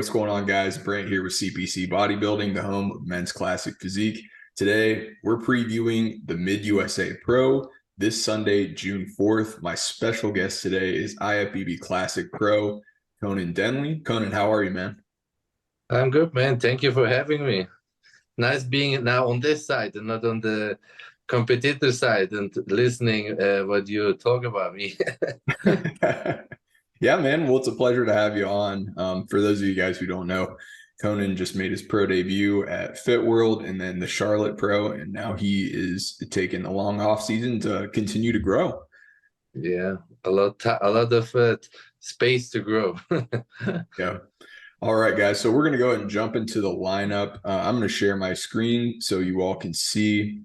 what's going on, guys? Brent here with CPC Bodybuilding, the home of men's classic physique. Today, we're previewing the Mid-USA Pro this Sunday, June 4th. My special guest today is IFBB Classic Pro, Konan Denli. Konan, how are you, man? I'm good, man. Thank you for having me. Nice being now on this side and not on the competitor side and listening what you talk about me. Yeah, man. Well, it's a pleasure to have you on. For those of you guys who don't know, Konan just made his pro debut at Fit World and then the Charlotte Pro, and now he is taking a long off season to continue to grow. Yeah, a lot of space to grow. Yeah. All right, guys. So we're going to go ahead and jump into the lineup. I'm going to share my screen so you all can see.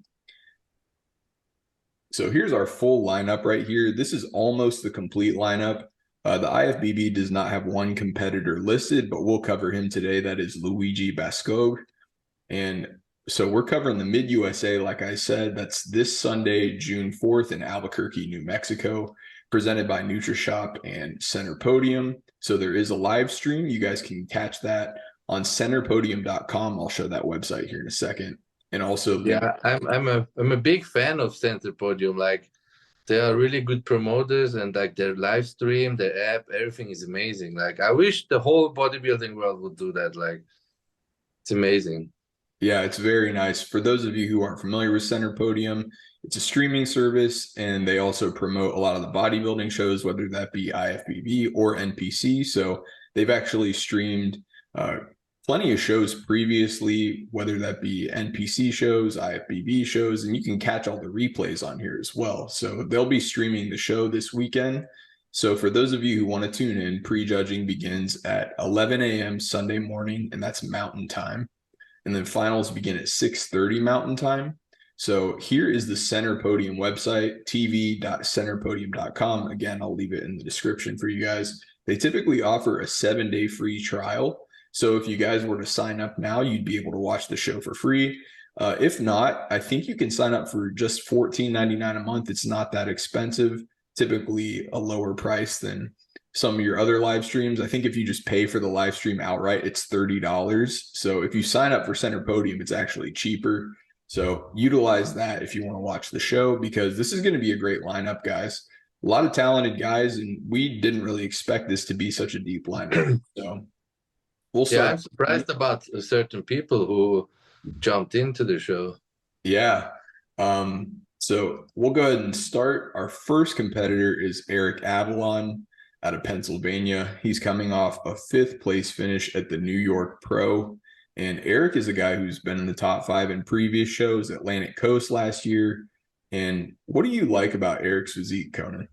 So here's our full lineup right here. This is almost the complete lineup. The IFBB does not have one competitor listed, but we'll cover him today. That is Luigi Bascog. And so we're covering the Mid-USA, like I said. That's this Sunday, June 4th in Albuquerque, New Mexico, presented by NutriShop and Center Podium. So there is a live stream. You guys can catch that on centerpodium.com. I'll show that website here in a second. And also, Yeah, I'm a big fan of Center Podium. Like they are really good promoters and like their live stream, their app, everything is amazing. Like I wish the whole bodybuilding world would do that. Like it's amazing. yeah, it's very nice. For those of you who aren't familiar with Center Podium, it's a streaming service, and they also promote a lot of the bodybuilding shows, whether that be IFBB or NPC. So they've actually streamed plenty of shows previously, whether that be NPC shows, IFBB shows, and you can catch all the replays on here as well. So they'll be streaming the show this weekend. So for those of you who want to tune in, prejudging begins at 11 a.m. Sunday morning, and that's Mountain Time. And then finals begin at 6:30 Mountain Time. So here is the Center Podium website, tv.centerpodium.com. Again, I'll leave it in the description for you guys. They typically offer a 7-day free trial. So if you guys were to sign up now, you'd be able to watch the show for free. If not, I think you can sign up for just $14.99 a month. It's not that expensive, typically a lower price than some of your other live streams. I think if you just pay for the live stream outright, it's $30. So if you sign up for Center Podium, it's actually cheaper. So utilize that if you want to watch the show, because this is going to be a great lineup, guys. A lot of talented guys, and we didn't really expect this to be such a deep lineup. So we'll Yeah, start. I'm surprised about certain people who jumped into the show. Yeah. So we'll go ahead and start. Our first competitor is Eric Avalon out of Pennsylvania. He's coming off a 5th place finish at the New York Pro. And Eric is a guy who's been in the top 5 in previous shows, Atlantic Coast last year. And what do you like about Eric's physique, Konan?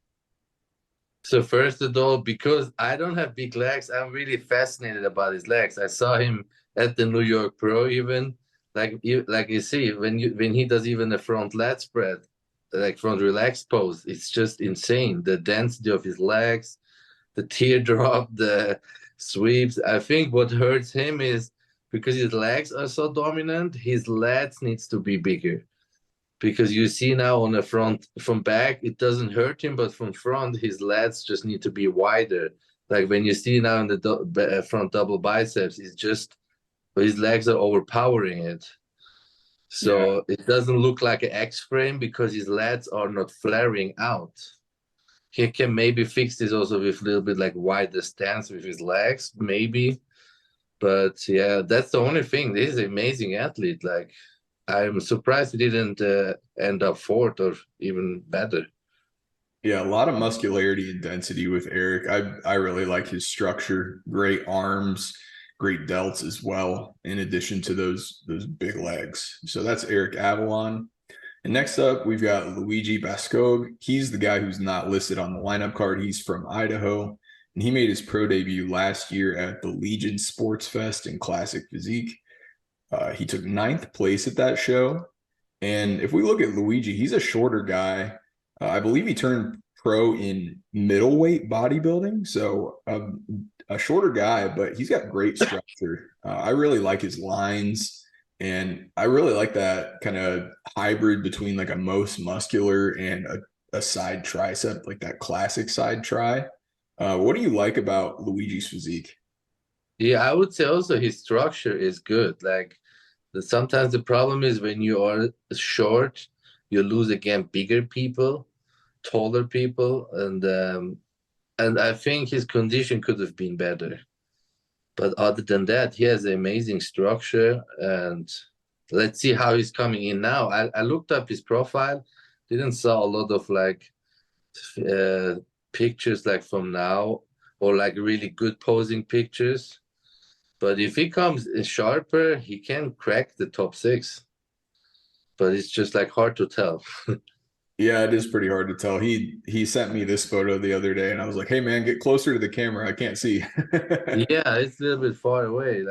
So first of all, because I don't have big legs, I'm really fascinated about his legs. I saw him at the New York Pro even. Like you see, when he does even a front lat spread, like front relaxed pose, it's just insane. The density of his legs, the teardrop, the sweeps. I think what hurts him is because his legs are so dominant, his lats needs to be bigger. Because you see now on the front, from back, it doesn't hurt him, but from front, his lats just need to be wider. Like when you see now in the front double biceps, it's just his legs are overpowering it. Yeah. So it doesn't look like an X frame because his lats are not flaring out. He can maybe fix this also with a little bit like wider stance with his legs, maybe. But yeah, that's the only thing. This is an amazing athlete. Like I'm surprised he didn't end up 4th or even better. Yeah, a lot of muscularity and density with Eric. I really like his structure, great arms, great delts as well, in addition to those big legs. So that's Eric Avalon. And next up, we've got Luigi Bascog. He's the guy who's not listed on the lineup card. He's from Idaho, and he made his pro debut last year at the Legion Sports Fest in Classic Physique. He took 9th place at that show. And if we look at Luigi, he's a shorter guy. I believe he turned pro in middleweight bodybuilding. So a shorter guy, but he's got great structure. I really like his lines. And I really like that kind of hybrid between like a most muscular and a side tricep, like that classic side tri. What do you like about Luigi's physique? Yeah, I would say also his structure is good. Like sometimes the problem is when you are short, you lose again bigger people, taller people, and I think his condition could have been better. But other than that, he has amazing structure, and let's see how he's coming in now. I looked up his profile, didn't saw a lot of like uh, pictures like from now or like really good posing pictures. But if he comes sharper, he can crack the top six. But it's just like hard to tell. Yeah, it is pretty hard to tell. He sent me this photo the other day, and I was like, "Hey, man, get closer to the camera. I can't see." Yeah, it's a little bit far away.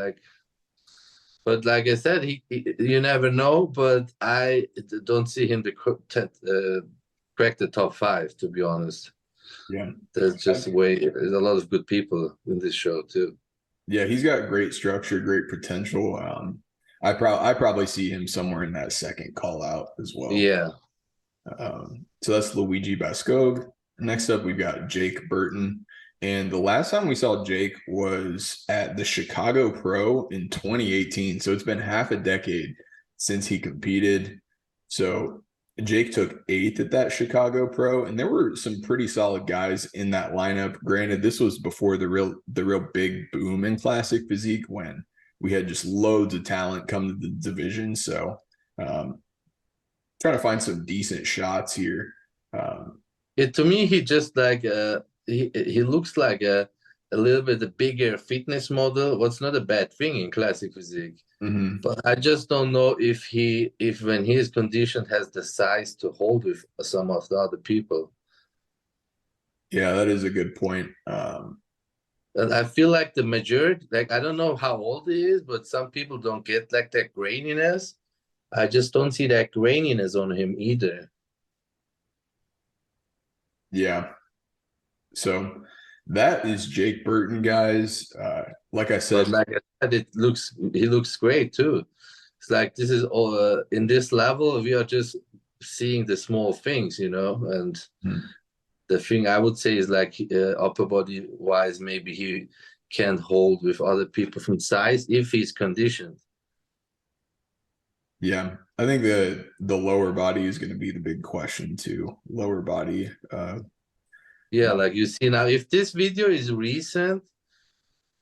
But like I said, you never know. But I don't see him to crack the top five. To be honest, Yeah. there's just there's a lot of good people in this show too. Yeah, he's got great structure, great potential. I probably see him somewhere in that second call out as well. Yeah. So that's Luigi Bascog. Next up, we've got Jake Burton. And the last time we saw Jake was at the Chicago Pro in 2018. So it's been half a decade since he competed. So Jake took eighth at that Chicago Pro, and there were some pretty solid guys in that lineup. Granted, this was before the real big boom in classic physique when we had just loads of talent come to the division. So um, trying to find some decent shots here. To me, he just like he looks like a little bit a bigger fitness model. What's not a bad thing in classic physique. Mhm. But I just don't know if when he is conditioned has the size to hold with some of the other people. Yeah, that is a good point. And I feel like the majority, like I don't know how old he is, but some people don't get like that graininess. I just don't see that graininess on him either. Yeah. So that is Jake Burton, guys. Like I But said, like I said, he looks great too. It's like this is all in this level, we are just seeing the small things, you know, and hmm, the thing I would say is like upper body wise, maybe he can hold with other people from size if he's conditioned. yeah, I think the lower body is going to be the big question too. Lower body. Yeah, like you see now, if this video is recent,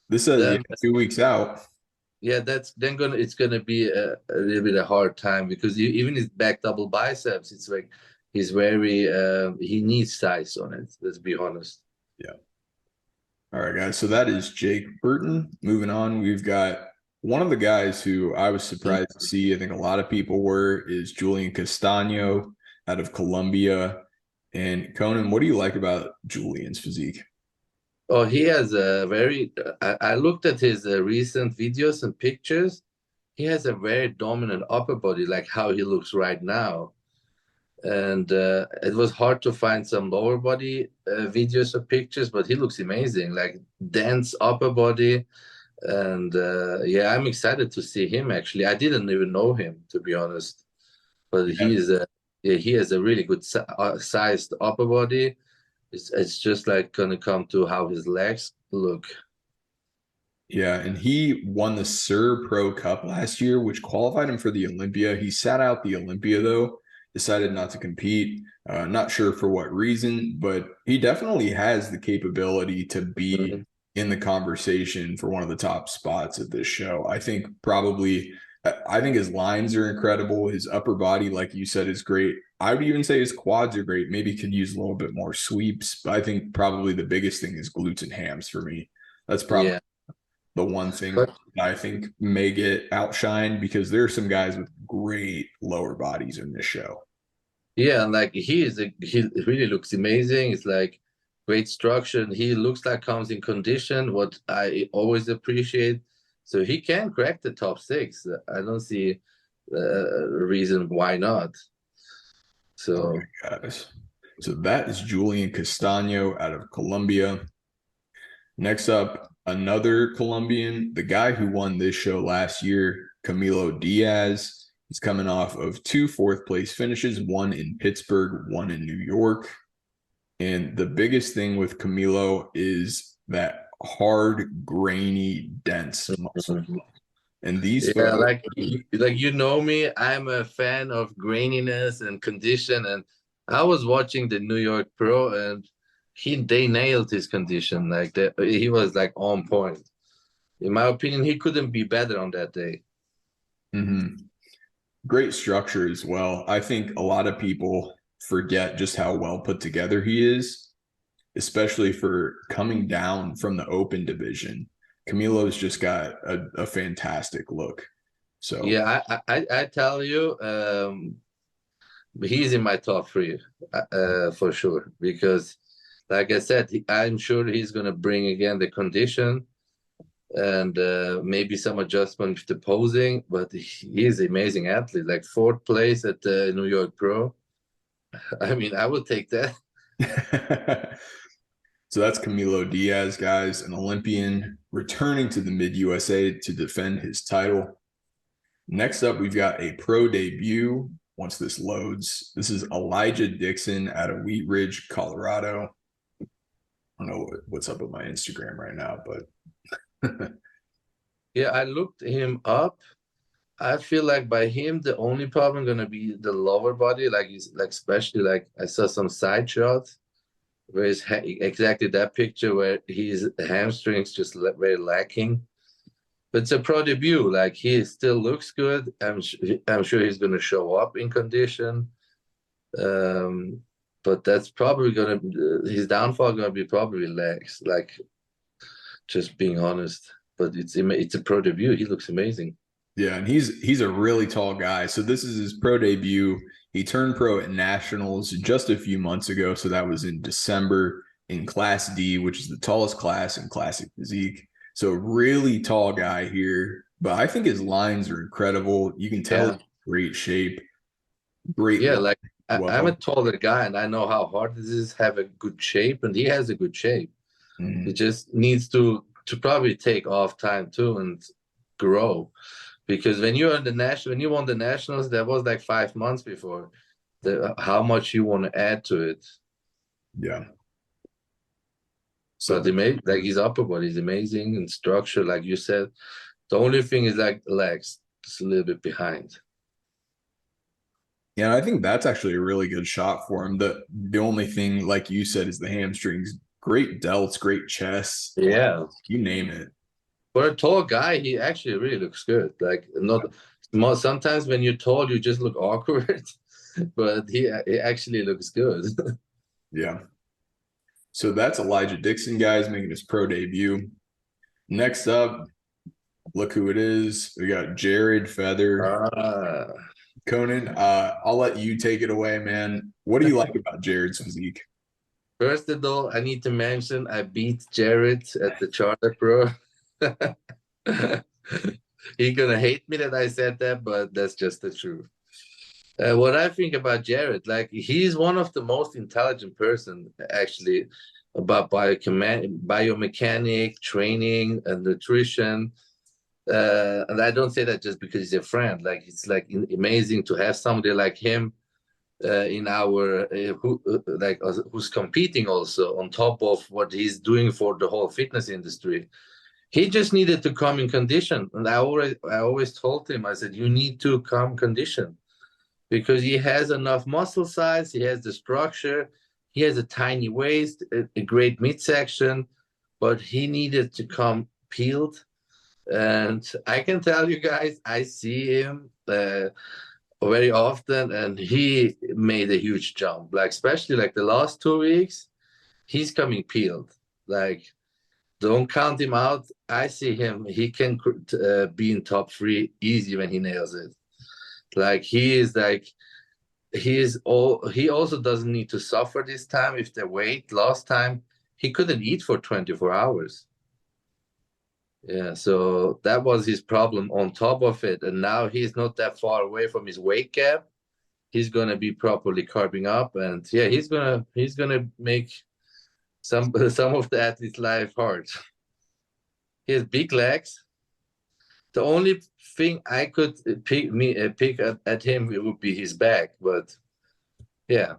This says yeah, then 2 weeks out. yeah, that's then gonna it's gonna be a little bit a hard time because even his back double biceps, it's like he's very he needs size on it. Let's be honest. Yeah. All right, guys. So that is Jake Burton. Moving on, we've got one of the guys who I was surprised to see. I think a lot of people were is Julian Castano out of Colombia. And Conan, what do you like about Julian's physique? Oh, he has a very. I looked at his recent videos and pictures. He has a very dominant upper body, like how he looks right now. And it was hard to find some lower body videos or pictures, but he looks amazing, like dense upper body. And yeah, I'm excited to see him. Actually, I didn't even know him to be honest, but Yeah. yeah, he has a really good sized upper body. It's just like gonna come to how his legs look. Yeah, and he won the Sur Pro Cup last year, which qualified him for the Olympia. He sat out the Olympia though, decided not to compete. Not sure for what reason, but he definitely has the capability to be Mhm. in the conversation for one of the top spots of this show. I think probably, I think his lines are incredible. His upper body, like you said, is great. I would even say his quads are great. Maybe could use a little bit more sweeps, but I think probably the biggest thing is glutes and hams for me. That's probably Yeah, the one thing but I think may get outshined because there are some guys with great lower bodies in this show. yeah, and like he really looks amazing. It's like great structure, and he looks like comes in condition, what I always appreciate. So he can crack the top six. I don't see a reason why not. Okay, So guys. So that is Julian Castano out of Colombia. Next up, another Colombian, the guy who won this show last year, Camilo Diaz. He's coming off of two fourth place finishes, one in Pittsburgh, one in New York. And the biggest thing with Camilo is that hard, grainy, dense muscle. Mhm. And these Yeah, photos, like you know me, I'm a fan of graininess and condition, and I was watching the New York Pro, and they nailed his condition. Like he was like on point. In my opinion, he couldn't be better on that day. mhm, great structure as well. I think a lot of people forget just how well put together he is, especially for coming down from the open division. Camilo's just got a fantastic look. So, Yeah, I tell you, he's in my top three for sure because, like I said, I'm sure he's gonna bring again the condition and maybe some adjustment with the posing, but he's an amazing athlete. Like fourth place at the New York Pro. I mean, I would take that. so that's Camilo Diaz, guys, an Olympian returning to the Mid USA to defend his title. Next up, we've got a pro debut. Once this loads, this is Elijah Dixon out of Wheat Ridge, Colorado. I don't know what's up with my Instagram right now, but Yeah, I looked him up. I feel like by him, the only problem gonna be the lower body. Like he's like especially like I saw some side shots where it's exactly that picture where his hamstrings just very lacking. But it's a pro debut. Like he still looks good. I'm sure he's gonna show up in condition. Um, but that's probably gonna his downfall gonna be probably legs. Like just being honest. But it's a pro debut. He looks amazing. yeah, and he's a really tall guy. So this is his pro debut. He turned pro at nationals just a few months ago. So that was in December in Class D, which is the tallest class in classic physique. So really tall guy here, but I think his lines are incredible. You can tell Yeah. he's in great shape, great Yeah, look like as I'm a well. taller guy and I know how hard this is, have a good shape, and he has a good shape. He Mhm. just needs to probably take off time too and grow. Because when you're on the national when you won the nationals, that was like 5 months before. How much you want to add to it. Yeah. But So they made like his upper body is amazing and structure, like you said. The only thing is like the legs, just a little bit behind. yeah, I think that's actually a really good shot for him. The only thing, like you said, is the hamstrings. Great delts, great chest, like Yeah. you name it. For a tall guy, he actually really looks good. Like not sometimes when you're tall, you just look awkward, but he actually looks good. Yeah. So that's Elijah Dixon, guys, making his pro debut. Next up, look who it is. We got Jared Feather. Ah. Conan, I'll let you take it away, man. What do you like about Jared's physique? First of all, I need to mention I beat Jared at the Charter Pro. He's gonna hate me that I said that, but that's just the truth. What I think about Jared, like he's one of the most intelligent person actually about biomechanic, training, and nutrition. And I don't say that just because he's a friend. Like it's like amazing to have somebody like him in our who's competing also on top of what he's doing for the whole fitness industry. He just needed to come in condition, and I always told him, I said, you need to come condition because he has enough muscle size, he has the structure, he has a tiny waist, a great midsection, but he needed to come peeled. And I can tell you guys, I see him very often, and he made a huge jump. Like especially like the last 2 weeks, he's coming peeled. Like don't count him out. I see him. He can be in top three easy when he nails it. Like he is like he is all. He also doesn't need to suffer this time with the weight. Last time he couldn't eat for 24 hours. Yeah, so that was his problem on top of it. And now he's not that far away from his weight gap. He's gonna be properly carving up, and yeah, he's gonna make some of the athlete's life hard. He has big legs. The only thing I could pick at him it would be his back, but yeah,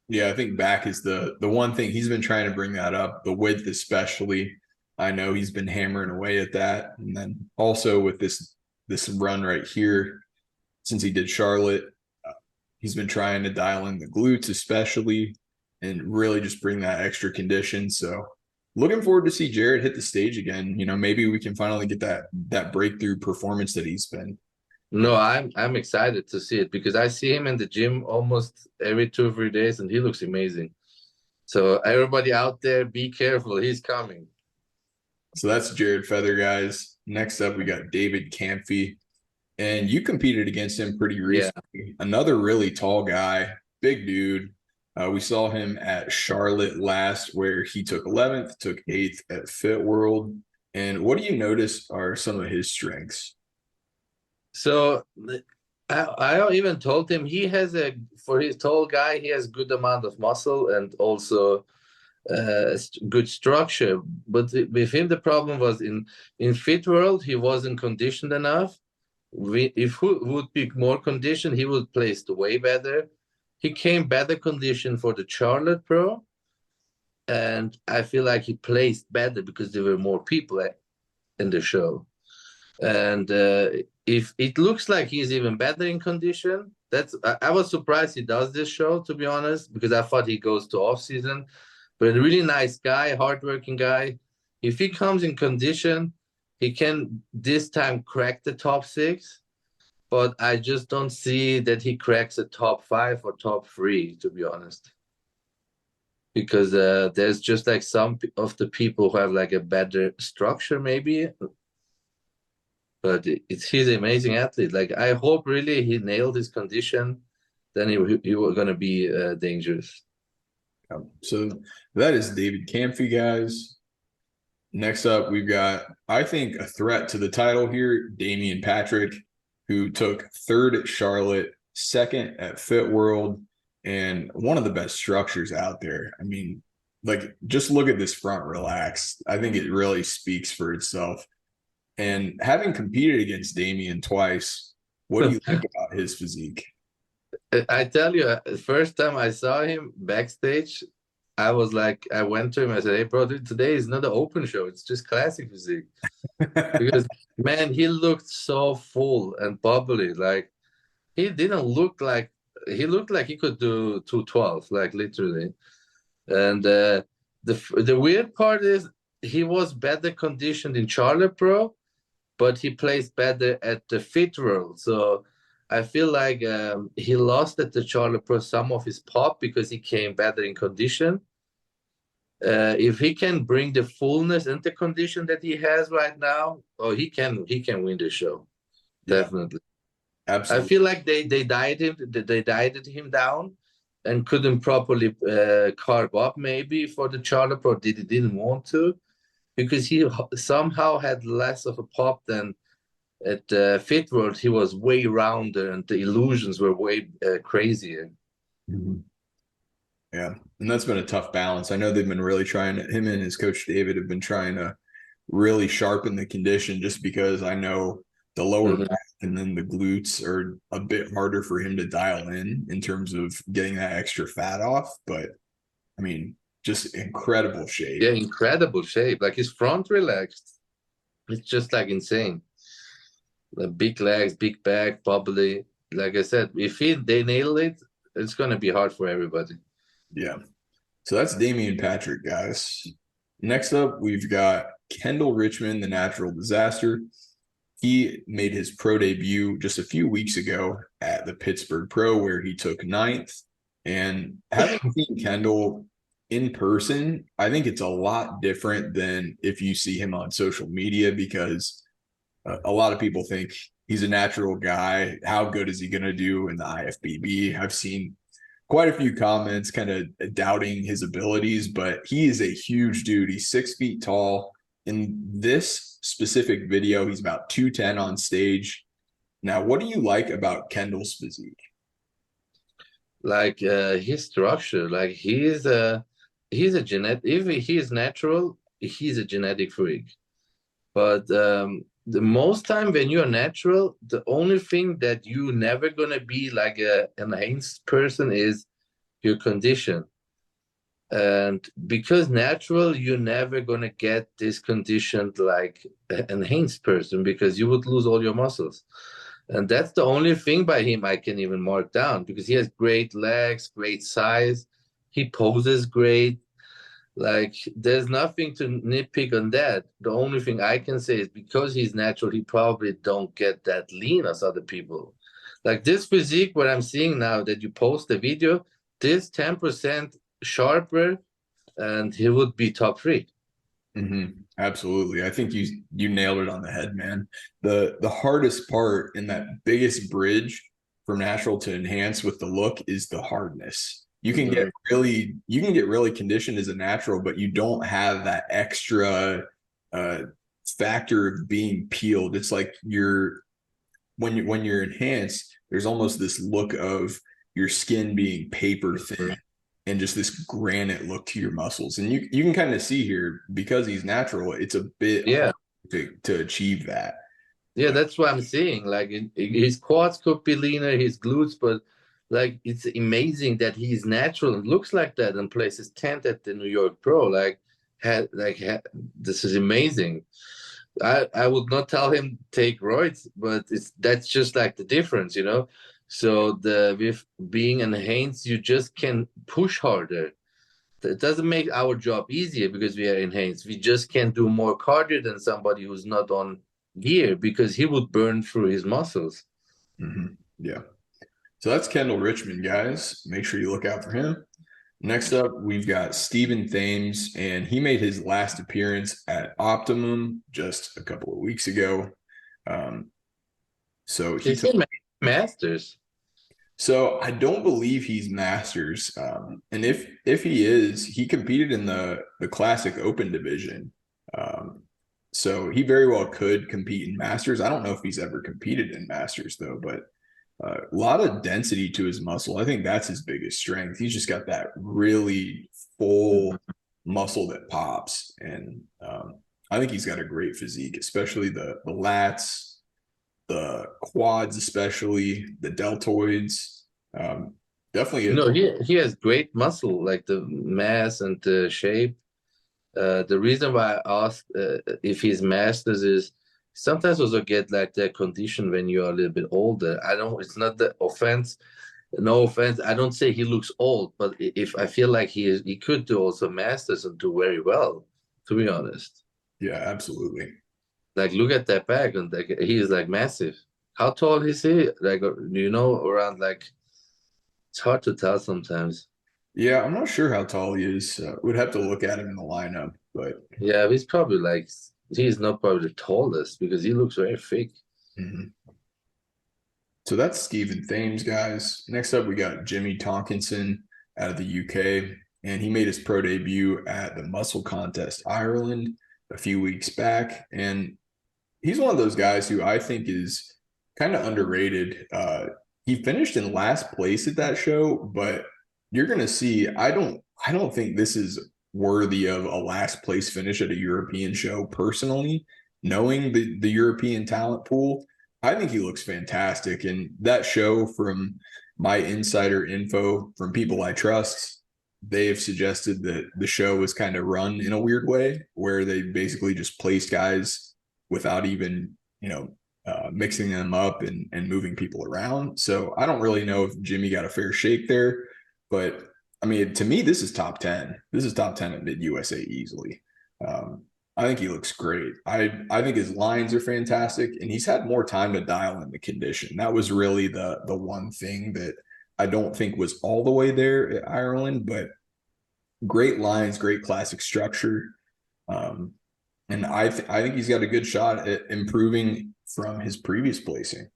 Yeah, I think back is the one thing he's been trying to bring that up, the width especially. I know he's been hammering away at that. And then also with this run right here, since he did Charlotte, uh, he's been trying to dial in the glutes especially and really just bring that extra condition. So looking forward to see Jared hit the stage again. You know, maybe we can finally get that breakthrough performance that he's been. No, I'm excited to see it because I see him in the gym almost every 2 or 3 days, and he looks amazing. So everybody out there, be careful. He's coming. So that's Jared Feather, guys. Next up, we got David Camphy. And you competed against him pretty Yeah. recently. Another really tall guy, big dude. We saw him at Charlotte last, where he took 11th, took 8th at Fit World. And what do you notice are some of his strengths? So I even told him he has for his tall guy, he has good amount of muscle and also good structure. But with him, the problem was in Fit World, he wasn't conditioned enough. If he would be more conditioned, he would place way better. He came better conditioned for the Charlotte Pro, and I feel like he placed better because there were more people in the show. And if it looks like he's even better in condition, I was surprised he does this show, to be honest, because I thought he goes to off season. But a really nice guy, hardworking guy. If he comes in condition, he can this time crack the top 6. But I just don't see that he cracks a top 5 or top 3, to be honest. Because there's just like some of the people who have like a better structure, maybe. But he's an amazing athlete. Like I hope really he nailed his condition, then he was gonna be dangerous. So that is David Camphy, guys. Next up, we've got, I think, a threat to the title here, Damian Patrick, who took 3rd at Charlotte, 2nd at Fit World, and one of the best structures out there. I mean, like, just look at this front relax. I think it really speaks for itself. And having competed against Damian twice, what do you like about his physique? I tell you, the first time I saw him backstage, I was like, I went to him. I said, "Hey, bro, dude, today is not an open show. It's just classic physique." Because man, he looked so full and bubbly. Like he didn't look like he looked like he could do 212, like literally. And the weird part is he was better conditioned in Charlotte Pro, but he plays better at the Fit World. So I feel like he lost at the Charlotte Pro some of his pop because he came better in condition. If he can bring the fullness and the condition that he has right now, oh, he can win the show. Yeah, Definitely. I absolutely. feel like they dieted him down and couldn't properly carb up maybe for the Charlotte Pro. Didn't want to because he somehow had less of a pop than at Fit World. He was way rounder and the illusions were way crazier. Mhm. Yeah, and that's been a tough balance. I know they've been really trying to, him and his coach David have been trying to really sharpen the condition just because I know the lower Mhm. back and then the glutes are a bit harder for him to dial in terms of getting that extra fat off. But I mean, just incredible shape. Yeah, incredible shape. Like his front relaxed. It's just like insane. Big legs, big back, bubbly. Like I said, if they nail it, it's gonna be hard for everybody. Yeah. So that's Damian Patrick, guys. Next up, we've got Kendall Richmond, the natural disaster. He made his pro debut just a few weeks ago at the Pittsburgh Pro, where he took 9th. And having seen Kendall in person, I think it's a lot different than if you see him on social media because a lot of people think he's a natural guy. How good is he going to do in the IFBB? I've seen quite a few comments kind of doubting his abilities, but he is a huge dude. He's 6 feet tall. In this specific video, he's about 210 on stage. Now, what do you like about Kendall's physique? Like his structure, like he's a genetic. If he is natural, he's a genetic freak. But the most time when you're natural, the only thing that you never gonna be like a enhanced person is your condition. And because natural, you're never gonna get this conditioned like an enhanced person, because you would lose all your muscles. And that's the only thing by him I can even mark down, because he has great legs, great size, he poses great. Like, there's nothing to nitpick on that. The only thing I can say is because he's natural, he probably don't get that lean as other people. Like this physique, what I'm seeing now that you post the video, this 10% sharper, and he would be top three. Absolutely. I think you nailed it on the head, man. The hardest part in that biggest bridge from natural to enhance with the look is the hardness. You can get really conditioned as a natural, but you don't have that extra uh factor of being peeled. It's like when you're enhanced, there's almost this look of your skin being paper thin and just this granite look to your muscles. And you can kind of see here, because he's natural, it's a bit Yeah. hard to achieve that. Yeah, But that's what I'm saying. Like his quads could be leaner, his glutes, but like it's amazing that he's natural and looks like that and plays his tent at the New York Pro. This is amazing. I would not tell him take roids, but that's just like the difference, you know. So the with being enhanced, you just can push harder. It doesn't make our job easier because we are enhanced. We just can do more cardio than somebody who's not on gear, because he would burn through his muscles. yeah. So that's Kendall Richmond, guys. Make sure you look out for him. Next up, we've got Stephen Thames, and he made his last appearance at Optimum just a couple of weeks ago. So he They say took. masters. So I don't believe he's Masters, and if he is, he competed in the Classic Open division. So he very well could compete in Masters. I don't know if he's ever competed in Masters though, but a lot of density to his muscle. I think that's his biggest strength. He's just got that really full muscle that pops, and I think he's got a great physique, especially the lats, the quads, especially the deltoids. Definitely No, he has great muscle, like the mass and the shape. The reason why I asked if he's masters is sometimes also get like that condition when you're a little bit older. I don't. It's not the offense. No offense. I don't say he looks old, but if I feel like he could do also masters and do very well. To be honest, yeah, absolutely. like look at that back, and like he is like massive. How tall is he? Like you know, around like it's hard to tell sometimes. Yeah, I'm not sure how tall he is. Would have to look at him in the lineup, but Yeah, he's probably like he's not probably the tallest because he looks very thick. mhm. So that's Stephen Thames, guys. Next up, we got Jimmy Tonkinson out of the UK, and he made his pro debut at the Muscle Contest Ireland a few weeks back. And he's one of those guys who I think is kind of underrated. He finished in last place at that show, but you're gonna see. I don't think this is worthy of a last place finish at a European show. Personally, knowing the European talent pool, I think he looks fantastic. And that show, from my insider info from people I trust, they have suggested that the show was kind of run in a weird way, where they basically just placed guys without even, mixing them up and moving people around. So I don't really know if Jimmy got a fair shake there, but I mean, to me, this is top 10. This is top 10 at Mid USA easily. I think he looks great. I think his lines are fantastic, and he's had more time to dial in the condition. That was really the one thing that I don't think was all the way there at Ireland, but great lines, great classic structure. And I think he's got a good shot at improving from his previous placing.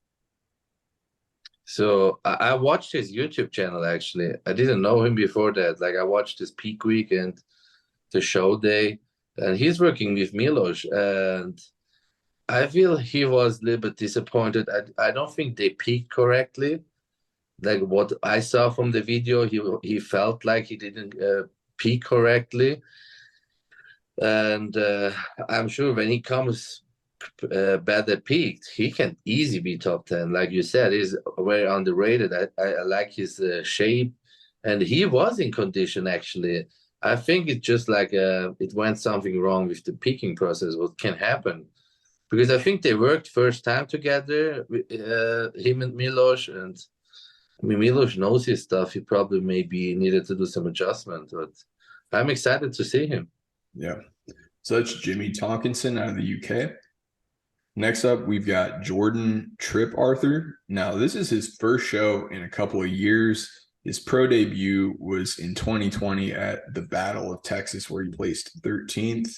So I watched his YouTube channel actually. I didn't know him before that. Like I watched his peak week and the show day, and he's working with Milos, and I feel he was a little bit disappointed. I don't think they peaked correctly. Like what I saw from the video, he felt like he didn't peak correctly, and I'm sure when he comes better peaked, he can easily be top 10. Like you said, he's very underrated. I like his shape. And he was in condition actually. I think it's just like it went something wrong with the peaking process. What can happen? Because I think they worked first time together, him and Milos, and I mean Milos knows his stuff. He probably maybe needed to do some adjustment, but I'm excited to see him. Yeah. So that's Jimmy Tonkinson out of the UK. Next up, we've got Jordan Trip Arthur. Now, this is his first show in a couple of years. His pro debut was in 2020 at the Battle of Texas, where he placed 13th.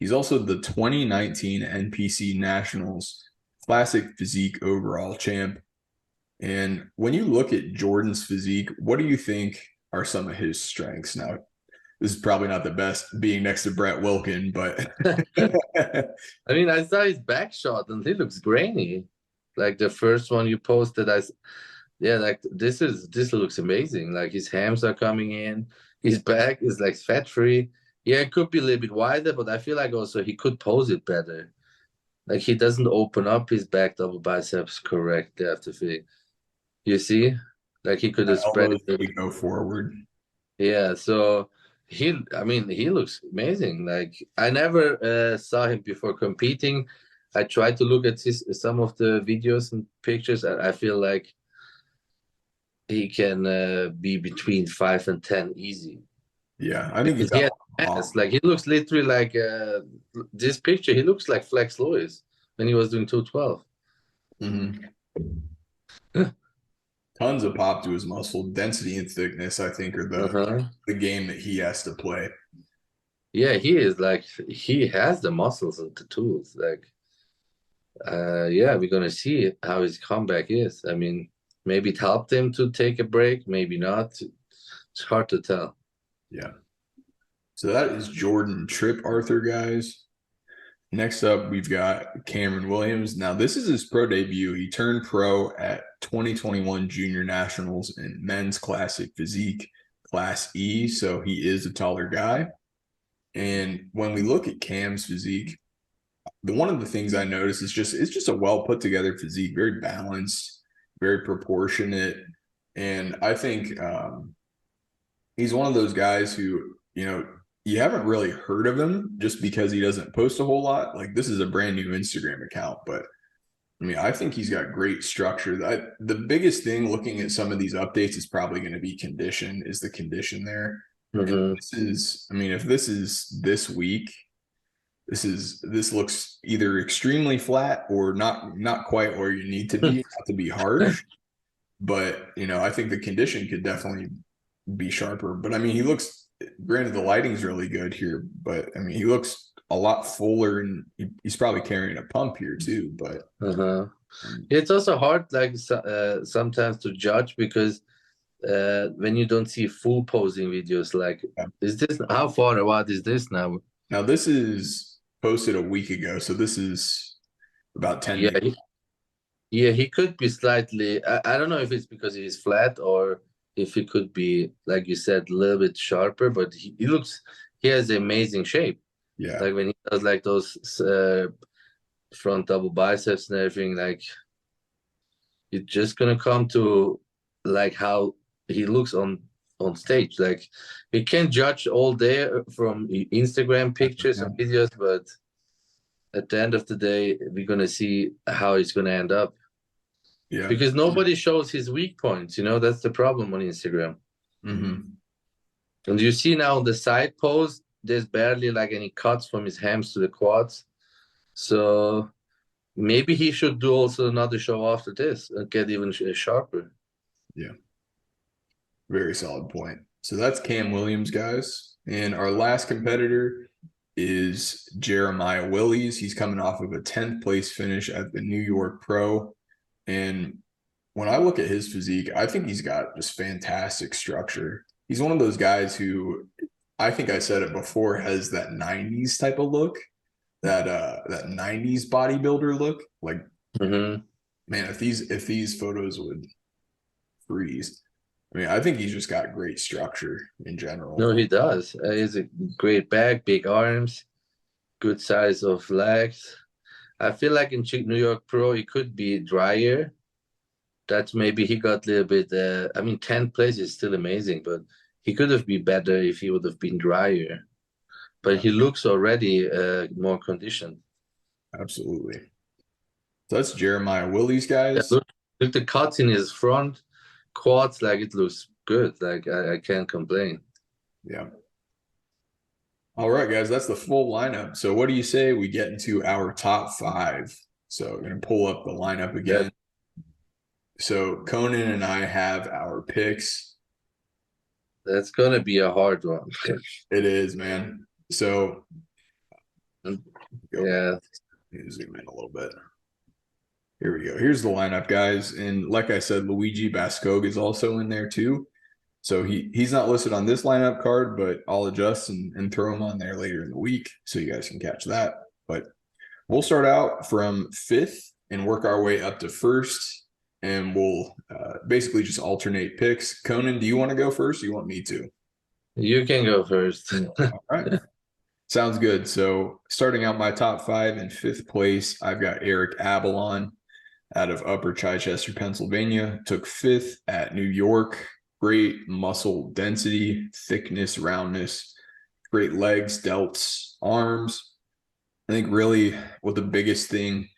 He's also the 2019 NPC Nationals Classic Physique overall champ. And when you look at Jordan's physique, what do you think are some of his strengths? Now, this is probably not the best being next to Brett Wilkin, but I mean, I saw his back shot and he looks grainy. Like the first one you posted, yeah, like this looks amazing. Like his hams are coming in, his back is like fat free. Yeah, it could be a little bit wider, but I feel like also he could pose it better. Like he doesn't open up his back double biceps correctly after fig. You see? Like he could have spread elbows it. really go forward. Yeah, so I mean, he looks amazing. Like I never saw him before competing. I tried to look at some of the videos and pictures, and I feel like he can be between 5 and 10 easy. Yeah, I think he's Because he got has mass. Like he looks literally like this picture. He looks like Flex Lewis when he was doing 212. tons of pop to his muscle. Density and thickness, I think, are Uh-huh. the game that he has to play. Yeah, he is like he has the muscles and the tools. Like yeah, we're gonna see how his comeback is. I mean, maybe it helped him to take a break, maybe not. It's hard to tell. Yeah. So that is Jordan Trip Arthur, guys. Next up, we've got Cameron Williams. Now, this is his pro debut. He turned pro at 2021 Junior Nationals in Men's Classic Physique Class E. So he is a taller guy. And when we look at Cam's physique, one of the things I noticed is just it's just a well put together physique, very balanced, very proportionate, and I think he's one of those guys who you haven't really heard of him just because he doesn't post a whole lot. Like this is a brand new Instagram account, but I mean I think he's got great structure. The biggest thing looking at some of these updates is probably going to be condition. Is the condition there? And Mm-hmm. this is, I mean, if this is this week, this looks either extremely flat or not quite where you need to be, not to be harsh. But I think the condition could definitely be sharper. But I mean, he looks. Granted, the lighting's really good here, but I mean, he looks a lot fuller, and he's probably carrying a pump here too. But Uh-huh. It's also hard, like sometimes to judge because when you don't see full posing videos, like yeah. is this how far away is this now? Now this is posted a week ago, so this is about 10 Yeah, days. yeah, he could be slightly. I don't know if it's because he's flat or if he could be, like you said, a little bit sharper. But he has amazing shape. Yeah. Like when he does like those front double biceps and everything, like it's just gonna come to like how he looks on stage. Like you can judge all day from Instagram pictures and videos, but at the end of the day, we're gonna see how it's gonna end up. Yeah. Because nobody shows his weak points, that's the problem on Instagram. Mm-hmm. And you see now on the side pose, there's barely like any cuts from his hams to the quads. So maybe he should do also another show after this and get even sharper. Yeah. Very solid point. So that's Cam Williams, guys. And our last competitor is Jeremiah Willies. He's coming off of a 10th place finish at the New York Pro. And when I look at his physique, I think he's got just fantastic structure. He's one of those guys who I think I said it before has that 90s type of look, that 90s bodybuilder look. Like, Mm-hmm. man, if these photos would freeze. I mean, I think he's just got great structure in general. No, he does. He's a great back, big arms, good size of legs. I feel like in New York Pro, he could be drier. That maybe he got a little bit. I mean, 10th place is still amazing, but he could have been better if he would have been drier. But Yeah, he looks already more conditioned. absolutely. So that's Jeremiah Willie's Yeah, guys. look the cuts in his front quads, like it looks good. Like I can't complain. Yeah. All right, guys, that's the full lineup. So what do you say we get into our top five? So I'm gonna pull up the lineup That again. So Conan and I have our picks. that's gonna be a hard one. It is, man. So go back, Yeah, zoom in a little bit. Here we go. Here's the lineup, guys. And like I said, Luigi Bascogue is also in there too. So he's not listed on this lineup card, but I'll adjust and throw him on there later in the week so you guys can catch that. But we'll start out from fifth and work our way up to first, and we'll basically just alternate picks. Conan, do you want to go first? Or you want me to? you can go first. All right. Sounds good. So starting out my top five in fifth place, I've got Eric Abalon out of Upper Chichester, Pennsylvania. Took fifth at New York. Great muscle density, thickness, roundness, great legs, delts, arms. I think really what the biggest thing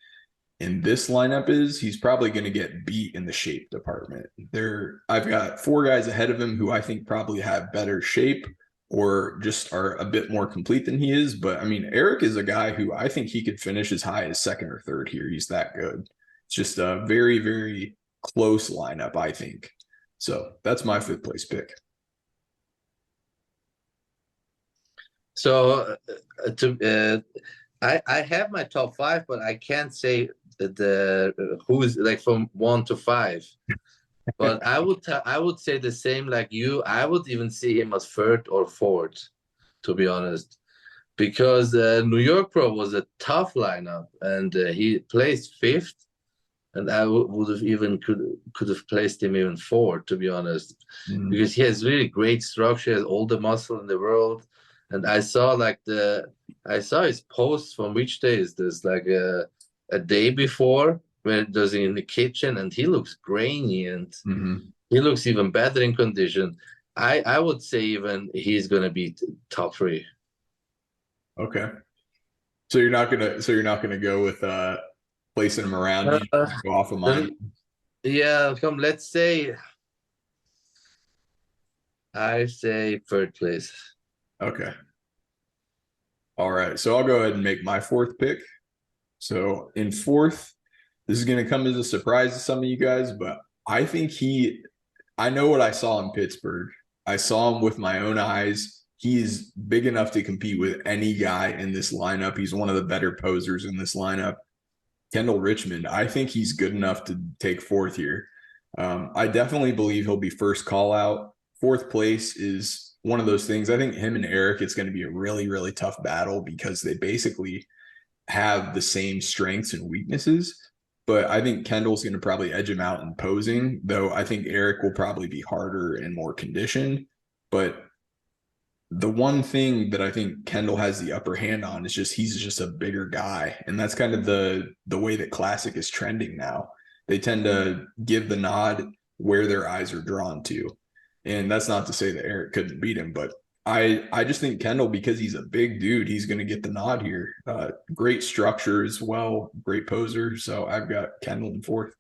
in this lineup is he's probably going to get beat in the shape department. I've got four guys ahead of him who I think probably have better shape or just are a bit more complete than he is. But I mean, Eric is a guy who I think he could finish as high as second or third here. He's that good. It's just a very, very close lineup, I think. So that's my fifth place pick. So I have my top five, but I can't say the who's like from 1 to 5. But I would say the same like you. I would even see him as third or fourth, to be honest, because New York Pro was a tough lineup, and he placed fifth, and I would have even could have placed him even fourth, to be honest, because he has really great structure, has all the muscle in the world, and I saw his post from which day is this like a day before where it was in the kitchen, and he looks grainy and he looks even better in condition. I would say even he's gonna be top three. Okay. So you're not gonna go with placing him around me, go off of mine. Yeah, come. Let's say I say third place. Okay. All right. So I'll go ahead and make my fourth pick. So in fourth, this is gonna come as a surprise to some of you guys, but I think I know what I saw in Pittsburgh. I saw him with my own eyes. He's big enough to compete with any guy in this lineup. He's one of the better posers in this lineup. Kendall Richmond, I think he's good enough to take fourth here. I definitely believe he'll be first call out. Fourth place is one of those things. I think him and Eric, it's going to be a really, really tough battle because they basically have the same strengths and weaknesses. But I think Kendall's going to probably edge him out in posing, though I think Eric will probably be harder and more conditioned. But the one thing that I think Kendall has the upper hand on is just he's just a bigger guy, and that's kind of the way that Classic is trending now. They tend to give the nod where their eyes are drawn to, and that's not to say that Eric couldn't beat him, but I just think Kendall, because he's a big dude, he's going to get the nod here. Great structure as well, great poser. So I've got Kendall in fourth.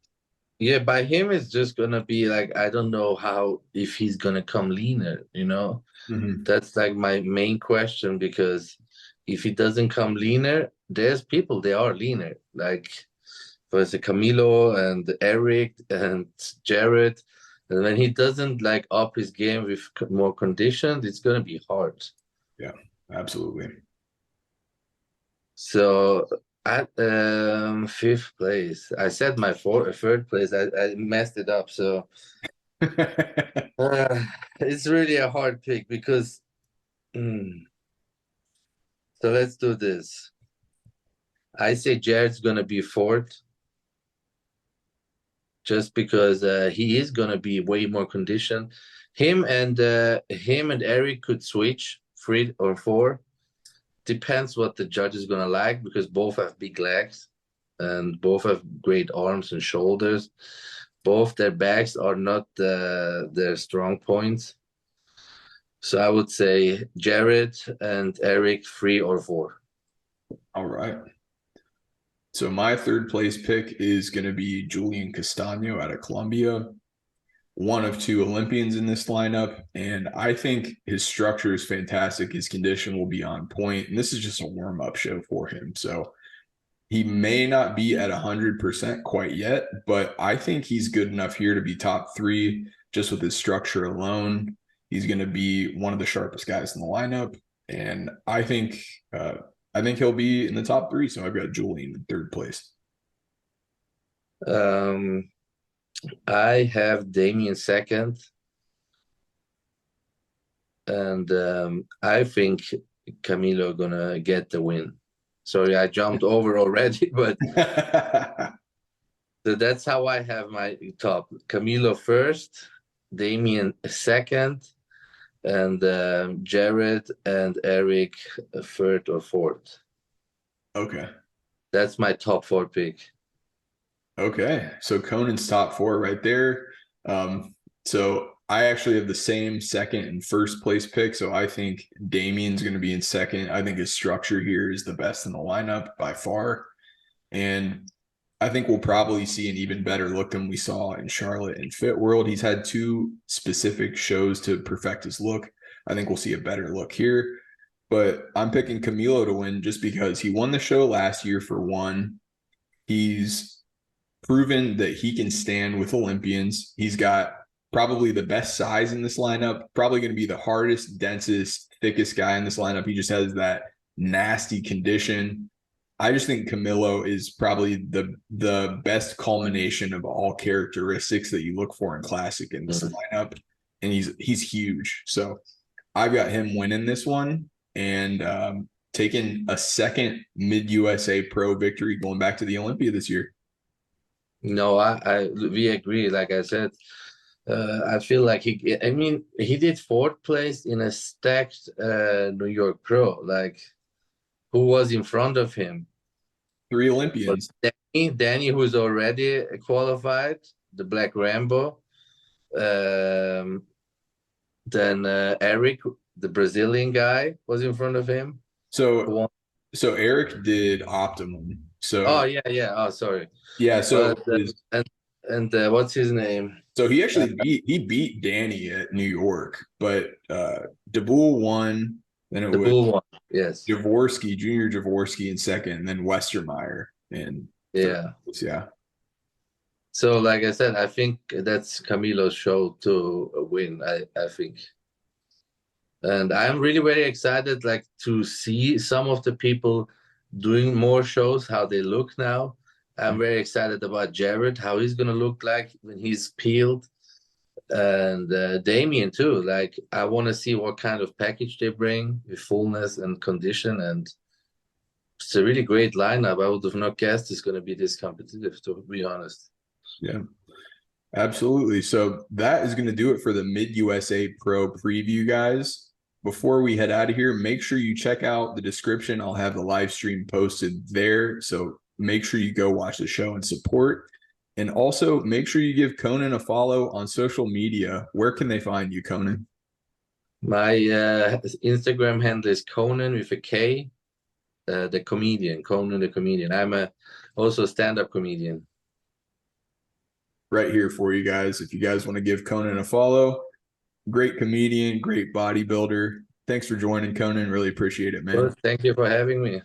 Yeah, by him it's just gonna be like I don't know how if he's gonna come leaner, you know. That's like my main question because if he doesn't come leaner, there's people they are leaner. Like there's Camilo and Eric and Jared. And when he doesn't like up his game with more conditions, it's gonna be hard. Yeah, absolutely. So at fifth place, I said my third place. I messed it up. So it's really a hard pick because. So let's do this. I say Jared's gonna be fourth, just because he is gonna be way more conditioned. Him and Eric could switch 3 or 4. Depends what the judge is gonna like because both have big legs and both have great arms and shoulders. both their backs are not their strong points. So I would say Jared and Eric 3 or 4. All right. So my third place pick is going to be Julian Castano out of Colombia, one of two Olympians in this lineup. And I think his structure is fantastic. His condition will be on point. And this is just a warm-up show for him. So he may not be at 100% quite yet, but I think he's good enough here to be top 3 just with his structure alone. He's going to be one of the sharpest guys in the lineup. And I think he'll be in the top 3. So I've got Julian in third place. I have Damien second. And I think Camilo gonna get the win. Sorry, I jumped over already, but so that's how I have my top. Camilo first, Damien second, and Jared and Eric third or fourth. Okay. That's my top 4 pick. Okay. So Conan's top 4 right there. So I actually have the same second and first place pick. So I think Damien's going to be in second. I think his structure here is the best in the lineup by far. And I think we'll probably see an even better look than we saw in Charlotte and Fit World. He's had 2 specific shows to perfect his look. I think we'll see a better look here. But I'm picking Camilo to win just because he won the show last year for one. He's proven that he can stand with Olympians. He's got probably the best size in this lineup, probably going to be the hardest, densest, thickest guy in this lineup. He just has that nasty condition. I just think Camilo is probably the best culmination of all characteristics that you look for in classic in this lineup. And he's huge. So I've got him winning this one and taking a second Mid-USA Pro victory going back to the Olympia this year. No, we agree. Like I said, I feel like he did 4th place in a stacked New York Pro. Like, who was in front of him? 3 Olympians. Denli, who's already qualified, the Black Rambo. Then Eric, the Brazilian guy, was in front of him. So Eric did Optimum. So Oh, sorry. Yeah, so what's his name? So he actually beat Danny at New York, but DeBoule won. Then it was DeBoule won. Yes. Jaworski, Junior Jaworski in second, and then Westermeyer in third. Yeah. So, like I said, I think that's Camilo's show to win. I think, and I'm really very excited, like, to see some of the people doing more shows, how they look now. I'm very excited about Jared, how he's gonna look like when he's peeled, and Damien too. Like, I want to see what kind of package they bring with fullness and condition, and it's a really great lineup. I would have not guessed it's gonna be this competitive, to be honest. Yeah, absolutely. So that is going to do it for the Mid-USA Pro preview, guys. Before we head out of here, make sure you check out the description. I'll have the live stream posted there. So make sure you go watch the show and support. And also make sure you give Konan a follow on social media. Where can they find you, Konan? My Instagram handle is Konan with a K, the comedian, Konan the comedian. I'm also a stand-up comedian. Right here for you guys. If you guys want to give Konan a follow, great comedian, great bodybuilder. Thanks for joining, Konan. Really appreciate it, man. Well, thank you for having me.